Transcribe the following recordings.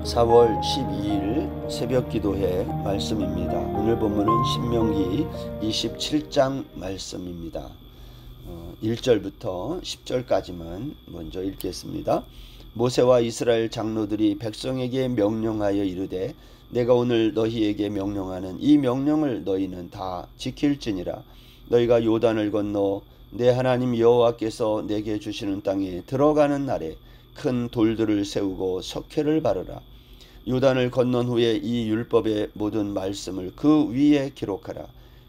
4월 12일 새벽 기도회 말씀입니다. 오늘 본문은 신명기 27장 말씀입니다. 1절부터 10절까지만 먼저 읽겠습니다. 모세와 이스라엘 장로들이 백성에게 명령하여 이르되 내가 오늘 너희에게 명령하는 이 명령을 너희는 다 지킬지니라. 너희가 요단을 건너 내 하나님 여호와께서 내게 주시는 땅에 들어가는 날에 큰 돌들을 세우고 석회를 바르라. 요단을 건넌 후에 이 율법의 모든 말씀을 그 위에 기록하라.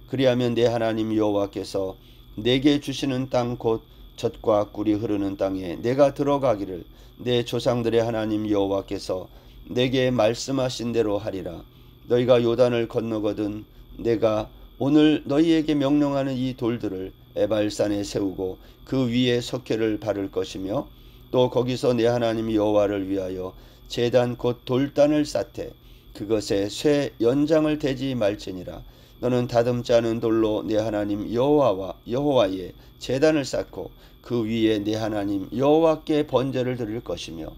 그리하면 내 하나님 여호와께서 내게 주시는 땅 곧 젖과 꿀이 흐르는 땅에 내가 들어가기를 내 조상들의 하나님 여호와께서 내게 말씀하신 대로 하리라. 너희가 요단을 건너거든 내가 오늘 너희에게 명령하는 이 돌들을 에발산에 세우고 그 위에 석회를 바를 것이며 또 거기서 내 하나님 여호와를 위하여 제단 곧 돌단을 쌓되 그것에 쇠 연장을 대지 말지니라. 너는 다듬지 않은 돌로 내 하나님 여호와의 제단을 쌓고 그 위에 내 하나님 여호와께 번제를 드릴 것이며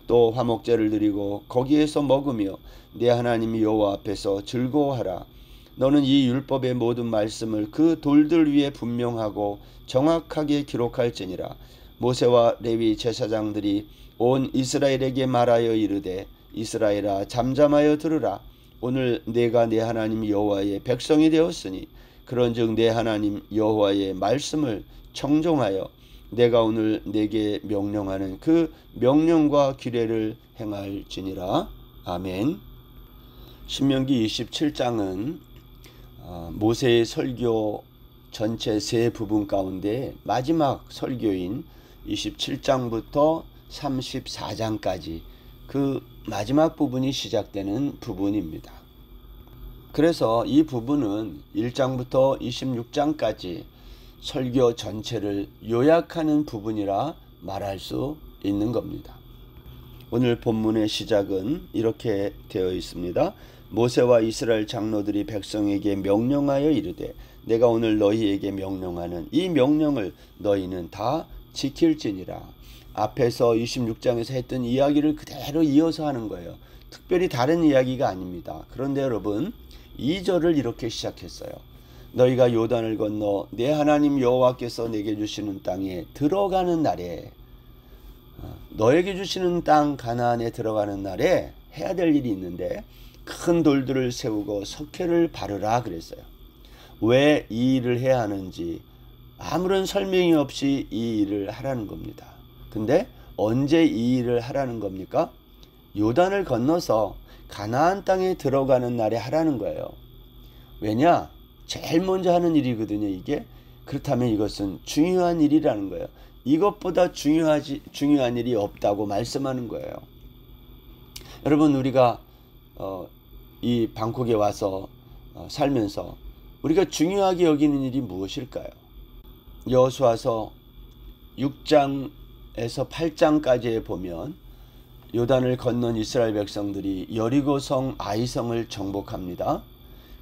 또 화목제를 드리고 거기에서 먹으며 내 하나님 여호와 앞에서 즐거워하라. 너는 이 율법의 모든 말씀을 그 돌들 위에 분명하고 정확하게 기록할지니라. 모세와 레위 제사장들이 온 이스라엘에게 말하여 이르되 이스라엘아 잠잠하여 들으라. 오늘 내가 내 하나님 여호와의 백성이 되었으니 그런즉 내 하나님 여호와의 말씀을 청종하여 내가 오늘 내게 명령하는 그 명령과 규례를 행할지니라. 아멘. 신명기 27장은 모세의 설교 전체 세 부분 가운데 마지막 설교인 27장부터 34장까지 그 마지막 부분이 시작되는 부분입니다. 그래서 이 부분은 1장부터 26장까지 설교 전체를 요약하는 부분이라 말할 수 있는 겁니다. 오늘 본문의 시작은 이렇게 되어 있습니다. 모세와 이스라엘 장로들이 백성에게 명령하여 이르되 내가 오늘 너희에게 명령하는 이 명령을 너희는 다 지킬지니라. 앞에서 26장에서 했던 이야기를 그대로 이어서 하는 거예요. 특별히 다른 이야기가 아닙니다. 그런데 여러분 2절을 이렇게 시작했어요. 너희가 요단을 건너 내 하나님 여호와께서 내게 주시는 땅에 들어가는 날에 너에게 주시는 땅 가나안에 들어가는 날에 해야 될 일이 있는데 큰 돌들을 세우고 석회를 바르라 그랬어요. 왜 이 일을 해야 하는지 아무런 설명이 없이 이 일을 하라는 겁니다. 근데 언제 이 일을 하라는 겁니까? 요단을 건너서 가나안 땅에 들어가는 날에 하라는 거예요. 왜냐? 제일 먼저 하는 일이거든요, 이게. 그렇다면 이것은 중요한 일이라는 거예요. 이것보다 중요한 일이 없다고 말씀하는 거예요. 여러분, 우리가 이 방콕에 와서 살면서 우리가 중요하게 여기는 일이 무엇일까요? 여호수아서 6장에서 8장까지에 보면 요단을 건넌 이스라엘 백성들이 여리고성 아이성을 정복합니다.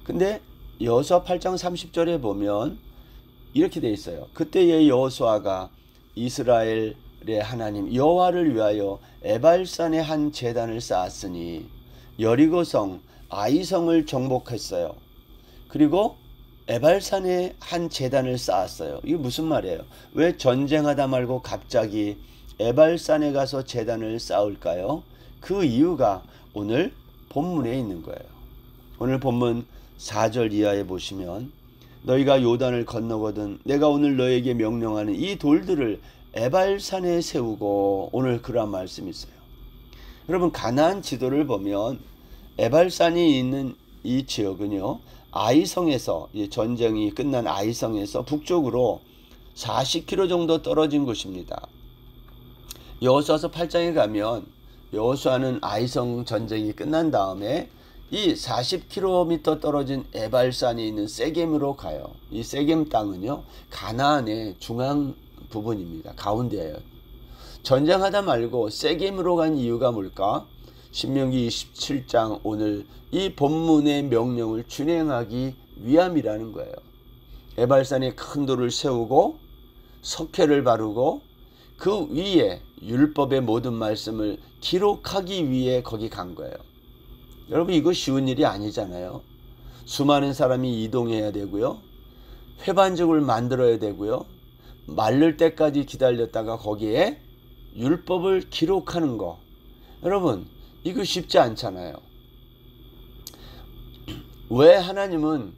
근데 여호수아 8장 30절에 보면 이렇게 돼 있어요. 그때의 여호수아가 이스라엘의 하나님 여호와를 위하여 에발산에 한 제단을 쌓았으니 여리고성 아이성을 정복했어요. 그리고 에발산에 한 제단을 쌓았어요. 이게 무슨 말이에요? 왜 전쟁하다 말고 갑자기 에발산에 가서 제단을 쌓을까요? 그 이유가 오늘 본문에 있는 거예요. 오늘 본문 4절 이하에 보시면 너희가 요단을 건너거든 내가 오늘 너에게 명령하는 이 돌들을 에발산에 세우고 오늘 그런 말씀이 있어요. 여러분 가나안 지도를 보면 에발산이 있는 이 지역은요 아이성에서 전쟁이 끝난 아이성에서 북쪽으로 40km 정도 떨어진 곳입니다. 여호수아서 8장에 가면 여호수아는 아이성 전쟁이 끝난 다음에 이 40km 떨어진 에발산에 있는 세겜으로 가요. 이 세겜 땅은요 가나안의 중앙 부분입니다. 가운데예요. 전쟁하다 말고 세겜으로 간 이유가 뭘까? 신명기 27장 오늘 이 본문의 명령을 준행하기 위함이라는 거예요. 에발산에 큰 돌을 세우고 석회를 바르고 그 위에 율법의 모든 말씀을 기록하기 위해 거기 간 거예요. 여러분, 이거 쉬운 일이 아니잖아요. 수많은 사람이 이동해야 되고요. 회반죽을 만들어야 되고요. 마를 때까지 기다렸다가 거기에 율법을 기록하는 거. 여러분, 이거 쉽지 않잖아요. 왜 하나님은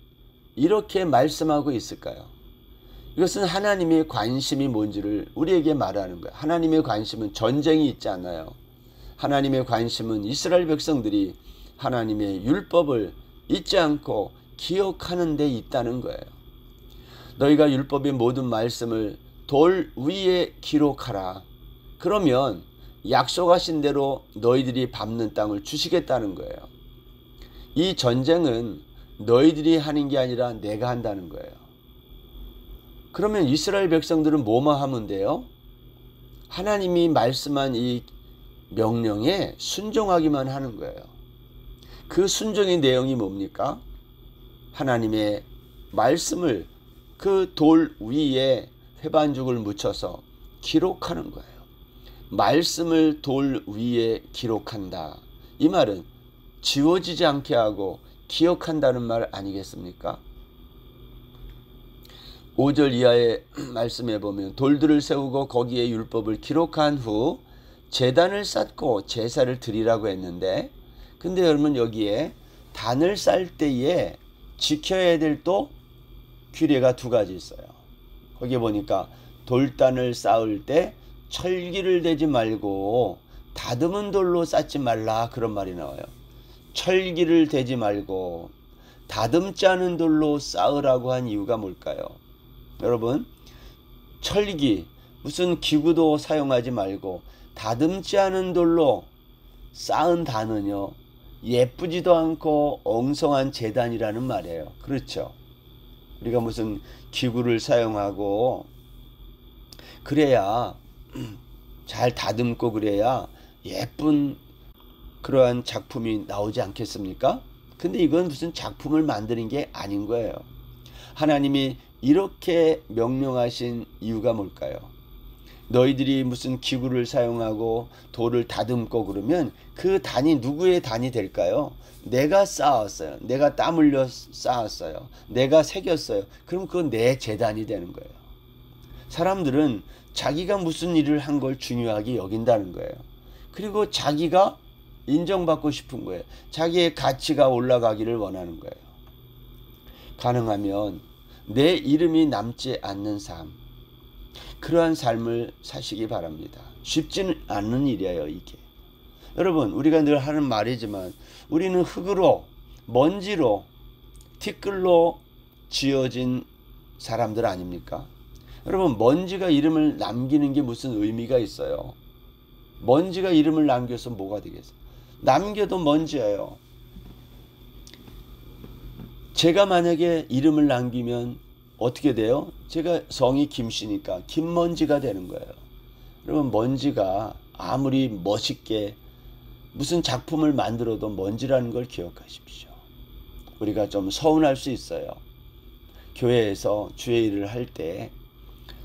이렇게 말씀하고 있을까요? 이것은 하나님의 관심이 뭔지를 우리에게 말하는 거예요. 하나님의 관심은 전쟁이 있지 않아요. 하나님의 관심은 이스라엘 백성들이 하나님의 율법을 잊지 않고 기억하는 데 있다는 거예요. 너희가 율법의 모든 말씀을 돌 위에 기록하라. 그러면 약속하신 대로 너희들이 밟는 땅을 주시겠다는 거예요. 이 전쟁은 너희들이 하는 게 아니라 내가 한다는 거예요. 그러면 이스라엘 백성들은 뭐만 하면 돼요? 하나님이 말씀한 이 명령에 순종하기만 하는 거예요. 그 순종의 내용이 뭡니까? 하나님의 말씀을 그 돌 위에 회반죽을 묻혀서 기록하는 거예요. 말씀을 돌 위에 기록한다. 이 말은 지워지지 않게 하고 기억한다는 말 아니겠습니까? 5절 이하의 말씀에 보면 돌들을 세우고 거기에 율법을 기록한 후 제단을 쌓고 제사를 드리라고 했는데, 근데 여러분, 여기에 단을 쌓을 때에 지켜야 될 또 규례가 두 가지 있어요. 거기에 보니까 돌단을 쌓을 때 철기를 대지 말고 다듬은 돌로 쌓지 말라, 그런 말이 나와요. 철기를 대지 말고 다듬지 않은 돌로 쌓으라고 한 이유가 뭘까요? 여러분, 철기, 무슨 기구도 사용하지 말고 다듬지 않은 돌로 쌓은 단은요, 예쁘지도 않고 엉성한 제단이라는 말이에요. 그렇죠? 우리가 무슨 기구를 사용하고 그래야 잘 다듬고 그래야 예쁜 그러한 작품이 나오지 않겠습니까? 근데 이건 무슨 작품을 만드는 게 아닌 거예요. 하나님이 이렇게 명령하신 이유가 뭘까요? 너희들이 무슨 기구를 사용하고 돌을 다듬고 그러면 그 단이 누구의 단이 될까요? 내가 쌓았어요. 내가 땀 흘려 쌓았어요. 내가 새겼어요. 그럼 그건 내 재단이 되는 거예요. 사람들은 자기가 무슨 일을 한 걸 중요하게 여긴다는 거예요. 그리고 자기가 인정받고 싶은 거예요. 자기의 가치가 올라가기를 원하는 거예요. 가능하면 내 이름이 남지 않는 삶, 그러한 삶을 사시기 바랍니다. 쉽지는 않는 일이에요, 이게. 여러분, 우리가 늘 하는 말이지만 우리는 흙으로, 먼지로, 티끌로 지어진 사람들 아닙니까? 여러분, 먼지가 이름을 남기는 게 무슨 의미가 있어요? 먼지가 이름을 남겨서 뭐가 되겠어요? 남겨도 먼지예요. 제가 만약에 이름을 남기면 어떻게 돼요? 제가 성이 김씨니까 김먼지가 되는 거예요. 여러분, 먼지가 아무리 멋있게 무슨 작품을 만들어도 먼지라는 걸 기억하십시오. 우리가 좀 서운할 수 있어요. 교회에서 주의 일을 할 때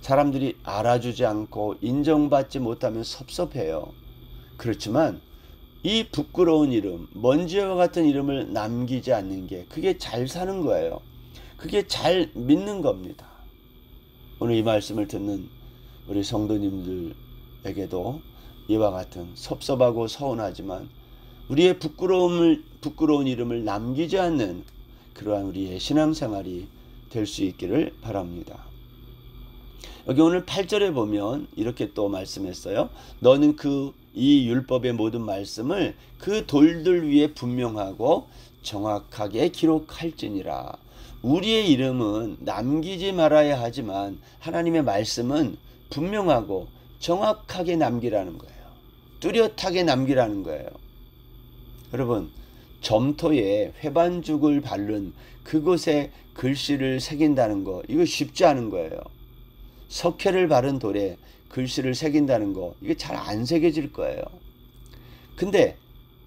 사람들이 알아주지 않고 인정받지 못하면 섭섭해요. 그렇지만 이 부끄러운 이름, 먼지와 같은 이름을 남기지 않는 게, 그게 잘 사는 거예요. 그게 잘 믿는 겁니다. 오늘 이 말씀을 듣는 우리 성도님들에게도 이와 같은 섭섭하고 서운하지만 우리의 부끄러운 이름을 남기지 않는 그러한 우리의 신앙생활이 될 수 있기를 바랍니다. 여기 오늘 8절에 보면 이렇게 또 말씀했어요. 너는 이 율법의 모든 말씀을 그 돌들 위에 분명하고 정확하게 기록할지니라. 우리의 이름은 남기지 말아야 하지만 하나님의 말씀은 분명하고 정확하게 남기라는 거예요. 뚜렷하게 남기라는 거예요. 여러분, 점토에 회반죽을 바른 그곳에 글씨를 새긴다는 거, 이거 쉽지 않은 거예요. 석회를 바른 돌에 글씨를 새긴다는 거, 이게 잘 안 새겨질 거예요. 근데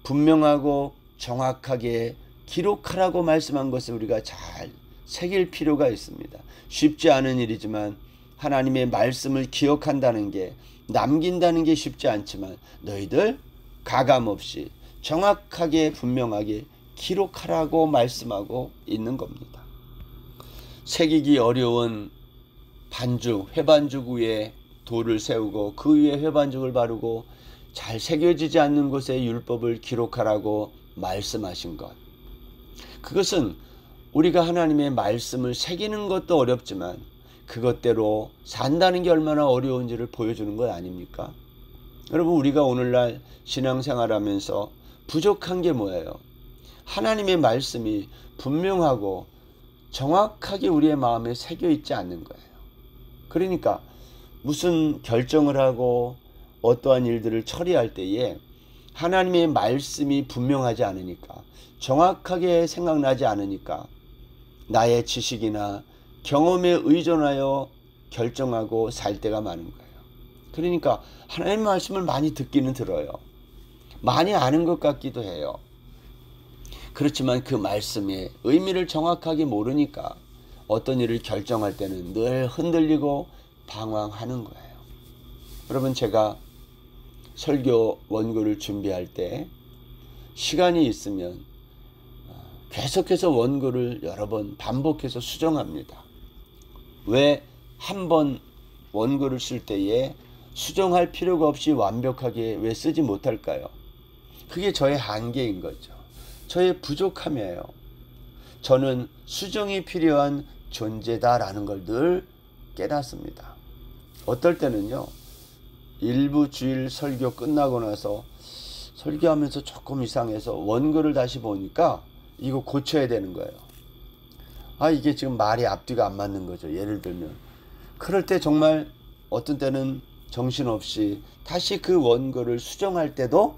분명하고 정확하게 기록하라고 말씀한 것을 우리가 잘 새길 필요가 있습니다. 쉽지 않은 일이지만 하나님의 말씀을 기억한다는 게 남긴다는 게 쉽지 않지만 너희들 가감없이 정확하게 분명하게 기록하라고 말씀하고 있는 겁니다. 새기기 어려운 반죽, 회반죽 위에 돌을 세우고 그 위에 회반죽을 바르고 잘 새겨지지 않는 곳에 율법을 기록하라고 말씀하신 것. 그것은 우리가 하나님의 말씀을 새기는 것도 어렵지만 그것대로 산다는 게 얼마나 어려운지를 보여주는 것 아닙니까? 여러분, 우리가 오늘날 신앙생활하면서 부족한 게 뭐예요? 하나님의 말씀이 분명하고 정확하게 우리의 마음에 새겨 있지 않는 거예요. 그러니까 무슨 결정을 하고 어떠한 일들을 처리할 때에 하나님의 말씀이 분명하지 않으니까, 정확하게 생각나지 않으니까 나의 지식이나 경험에 의존하여 결정하고 살 때가 많은 거예요. 그러니까 하나님의 말씀을 많이 듣기는 들어요. 많이 아는 것 같기도 해요. 그렇지만 그 말씀의 의미를 정확하게 모르니까 어떤 일을 결정할 때는 늘 흔들리고 방황하는 거예요. 여러분, 제가 설교 원고를 준비할 때 시간이 있으면 계속해서 원고를 여러 번 반복해서 수정합니다. 왜 한 번 원고를 쓸 때에 수정할 필요가 없이 완벽하게 왜 쓰지 못할까요? 그게 저의 한계인 거죠. 저의 부족함이에요. 저는 수정이 필요한 존재다라는 걸 늘 깨닫습니다. 어떨 때는요, 일부 주일 설교 끝나고 나서 설교하면서 조금 이상해서 원고를 다시 보니까 이거 고쳐야 되는 거예요. 이게 지금 말이 앞뒤가 안 맞는 거죠. 예를 들면 그럴 때 정말 어떤 때는 정신없이 다시 그 원고를 수정할 때도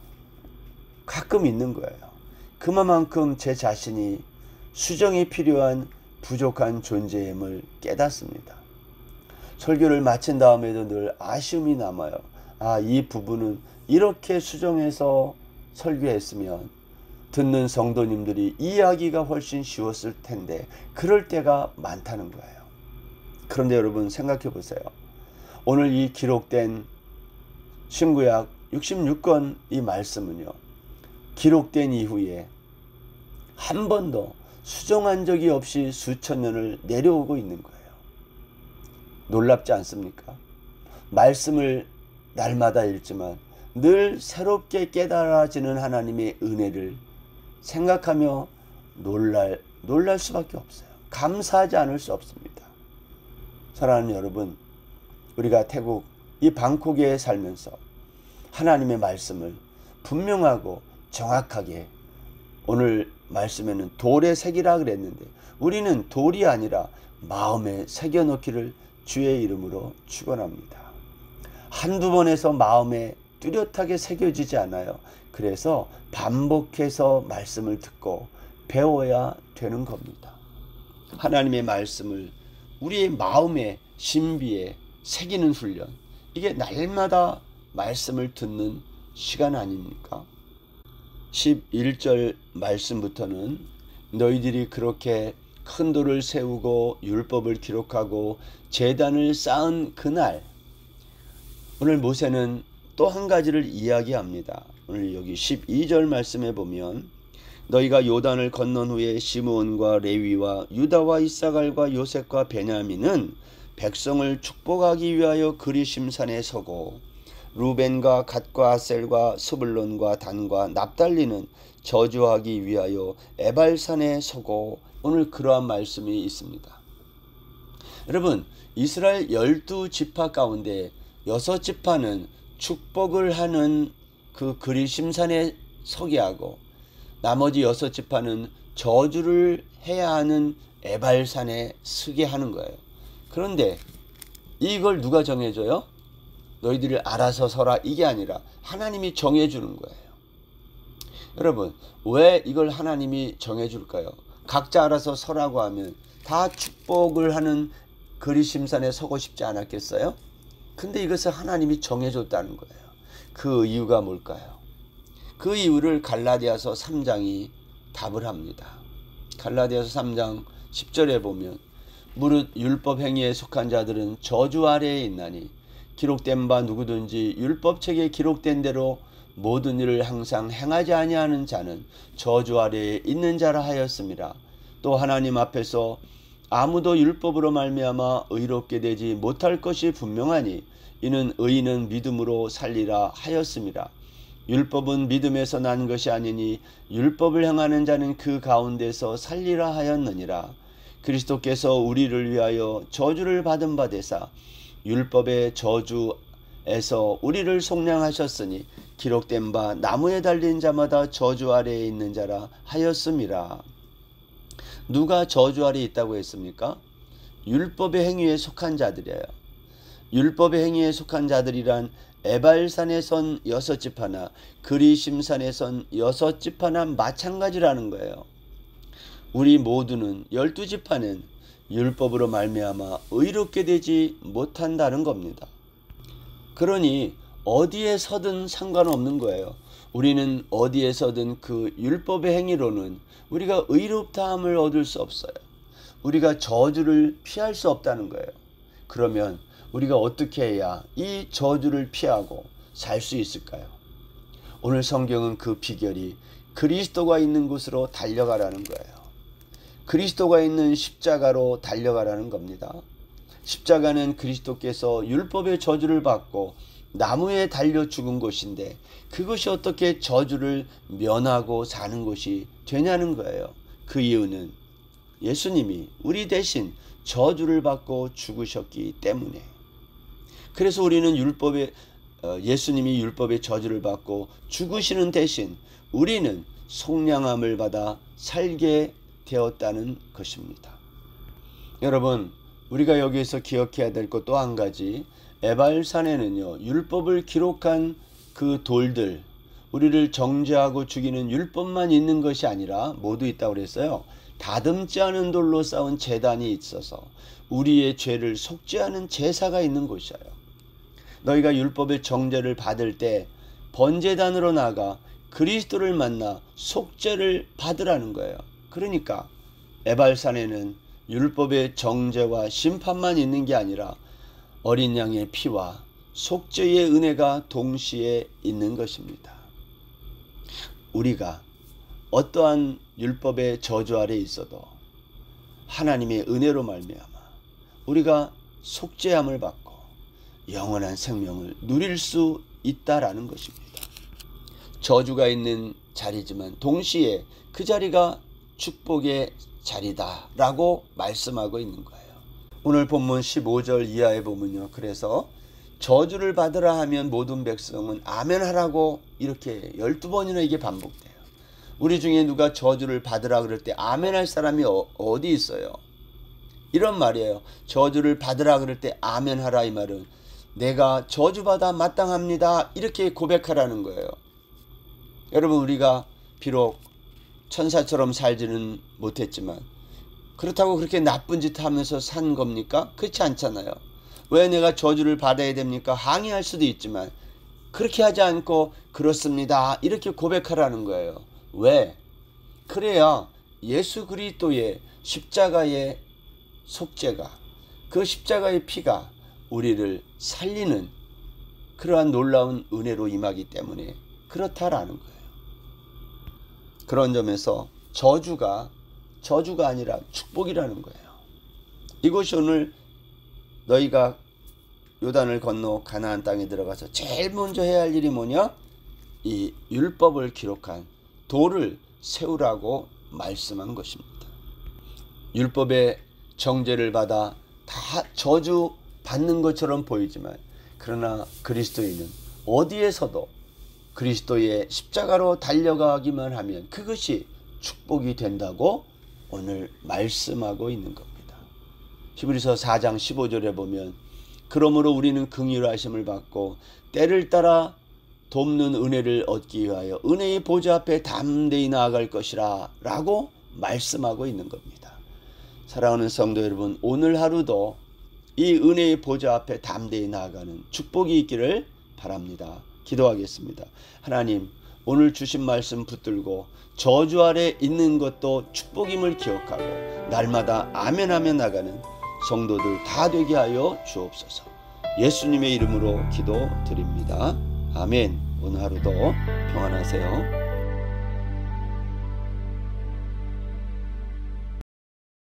가끔 있는 거예요. 그만큼 제 자신이 수정이 필요한 부족한 존재임을 깨닫습니다. 설교를 마친 다음에도 늘 아쉬움이 남아요. 이 부분은 이렇게 수정해서 설교했으면 듣는 성도님들이 이해하기가 훨씬 쉬웠을 텐데, 그럴 때가 많다는 거예요. 그런데 여러분, 생각해 보세요. 오늘 이 기록된 신구약 66권 이 말씀은요, 기록된 이후에 한 번도 수정한 적이 없이 수천 년을 내려오고 있는 거예요. 놀랍지 않습니까? 말씀을 날마다 읽지만 늘 새롭게 깨달아지는 하나님의 은혜를 생각하며 놀랄 수밖에 없어요. 감사하지 않을 수 없습니다. 사랑하는 여러분, 우리가 태국 이 방콕에 살면서 하나님의 말씀을 분명하고 정확하게, 오늘 말씀에는 돌에 새기라 그랬는데 우리는 돌이 아니라 마음에 새겨놓기를 주의 이름으로 축원합니다. 한두 번 해서 마음에 뚜렷하게 새겨지지 않아요. 그래서 반복해서 말씀을 듣고 배워야 되는 겁니다. 하나님의 말씀을 우리의 마음의 신비에 새기는 훈련, 이게 날마다 말씀을 듣는 시간 아닙니까? 11절 말씀부터는 너희들이 그렇게 큰 돌을 세우고 율법을 기록하고 제단을 쌓은 그날, 오늘 모세는 또 한 가지를 이야기합니다. 오늘 여기 12절 말씀에 보면 너희가 요단을 건넌 후에 시므온과 레위와 유다와 이사갈과 요셉과 베냐민은 백성을 축복하기 위하여 그리심산에 서고, 루벤과 갓과 아셀과 스불론과 단과 납달리는 저주하기 위하여 에발산에 서고, 오늘 그러한 말씀이 있습니다. 여러분, 이스라엘 12지파 가운데 6지파는 축복을 하는 그 그리심산에 서게 하고, 나머지 6지파는 저주를 해야 하는 에발산에 서게 하는 거예요. 그런데 이걸 누가 정해줘요? 너희들이 알아서 서라, 이게 아니라 하나님이 정해주는 거예요. 여러분, 왜 이걸 하나님이 정해줄까요? 각자 알아서 서라고 하면 다 축복을 하는 그리심산에 서고 싶지 않았겠어요? 근데 이것을 하나님이 정해줬다는 거예요. 그 이유가 뭘까요? 그 이유를 갈라디아서 3장이 답을 합니다. 갈라디아서 3장 10절에 보면 무릇 율법 행위에 속한 자들은 저주 아래에 있나니 기록된 바 누구든지 율법책에 기록된 대로 모든 일을 항상 행하지 아니하는 자는 저주 아래에 있는 자라 하였습니다. 또 하나님 앞에서 아무도 율법으로 말미암아 의롭게 되지 못할 것이 분명하니 이는 의인은 믿음으로 살리라 하였습니다. 율법은 믿음에서 난 것이 아니니 율법을 행하는 자는 그 가운데서 살리라 하였느니라. 그리스도께서 우리를 위하여 저주를 받은 바 되사 율법의 저주에서 우리를 속량하셨으니 기록된 바 나무에 달린 자마다 저주 아래에 있는 자라 하였음이라. 누가 저주 아래에 있다고 했습니까? 율법의 행위에 속한 자들이에요. 율법의 행위에 속한 자들이란 에발산에 선 6지파나 그리심산에 선 6지파나 마찬가지라는 거예요. 우리 모두는 12지파는 율법으로 말미암아 의롭게 되지 못한다는 겁니다. 그러니 어디에 서든 상관없는 거예요. 우리는 어디에 서든 그 율법의 행위로는 우리가 의롭다함을 얻을 수 없어요. 우리가 저주를 피할 수 없다는 거예요. 그러면 우리가 어떻게 해야 이 저주를 피하고 살 수 있을까요? 오늘 성경은 그 비결이 그리스도가 있는 곳으로 달려가라는 거예요. 그리스도가 있는 십자가로 달려가라는 겁니다. 십자가는 그리스도께서 율법의 저주를 받고 나무에 달려 죽은 곳인데 그것이 어떻게 저주를 면하고 사는 곳이 되냐는 거예요. 그 이유는 예수님이 우리 대신 저주를 받고 죽으셨기 때문에. 그래서 우리는 예수님이 율법의 저주를 받고 죽으시는 대신 우리는 속량함을 받아 살게 되었다는 것입니다. 여러분, 우리가 여기에서 기억해야 될 것 또 한 가지, 에발산에는요 율법을 기록한 그 돌들, 우리를 정죄하고 죽이는 율법만 있는 것이 아니라 모두 있다고 그랬어요. 다듬지 않은 돌로 쌓은 제단이 있어서 우리의 죄를 속죄하는 제사가 있는 곳이에요. 너희가 율법의 정죄를 받을 때 번제단으로 나가 그리스도를 만나 속죄를 받으라는 거예요. 그러니까 에발산에는 율법의 정죄와 심판만 있는 게 아니라 어린 양의 피와 속죄의 은혜가 동시에 있는 것입니다. 우리가 어떠한 율법의 저주 아래 있어도 하나님의 은혜로 말미암아 우리가 속죄함을 받고 영원한 생명을 누릴 수 있다라는 것입니다. 저주가 있는 자리지만 동시에 그 자리가 축복의 자리다라고 말씀하고 있는 거예요. 오늘 본문 15절 이하에 보면요. 그래서 저주를 받으라 하면 모든 백성은 아멘 하라고 이렇게 12번이나 이게 반복돼요. 우리 중에 누가 저주를 받으라 그럴 때 아멘 할 사람이 어디 있어요? 이런 말이에요. 저주를 받으라 그럴 때 아멘 하라, 이 말은 내가 저주받아 마땅합니다 이렇게 고백하라는 거예요. 여러분, 우리가 비록 천사처럼 살지는 못했지만 그렇다고 그렇게 나쁜 짓 하면서 산 겁니까? 그렇지 않잖아요. 왜 내가 저주를 받아야 됩니까? 항의할 수도 있지만 그렇게 하지 않고 그렇습니다 이렇게 고백하라는 거예요. 왜? 그래야 예수 그리스도의 십자가의 속죄가, 그 십자가의 피가 우리를 살리는 그러한 놀라운 은혜로 임하기 때문에 그렇다라는 거예요. 그런 점에서 저주가 아니라 축복이라는 거예요. 이것이 오늘 너희가 요단을 건너 가나안 땅에 들어가서 제일 먼저 해야 할 일이 뭐냐? 이 율법을 기록한 돌을 세우라고 말씀한 것입니다. 율법의 정죄를 받아 다 저주 받는 것처럼 보이지만 그러나 그리스도인은 어디에서도 그리스도의 십자가로 달려가기만 하면 그것이 축복이 된다고 오늘 말씀하고 있는 겁니다. 히브리서 4장 15절에 보면 그러므로 우리는 긍휼하심을 받고 때를 따라 돕는 은혜를 얻기 위하여 은혜의 보좌 앞에 담대히 나아갈 것이라 라고 말씀하고 있는 겁니다. 사랑하는 성도 여러분, 오늘 하루도 이 은혜의 보좌 앞에 담대히 나아가는 축복이 있기를 바랍니다. 기도하겠습니다. 하나님, 오늘 주신 말씀 붙들고 저주 아래 있는 것도 축복임을 기억하고 날마다 아멘하며 나가는 성도들 다 되게 하여 주옵소서. 예수님의 이름으로 기도드립니다. 아멘. 오늘 하루도 평안하세요.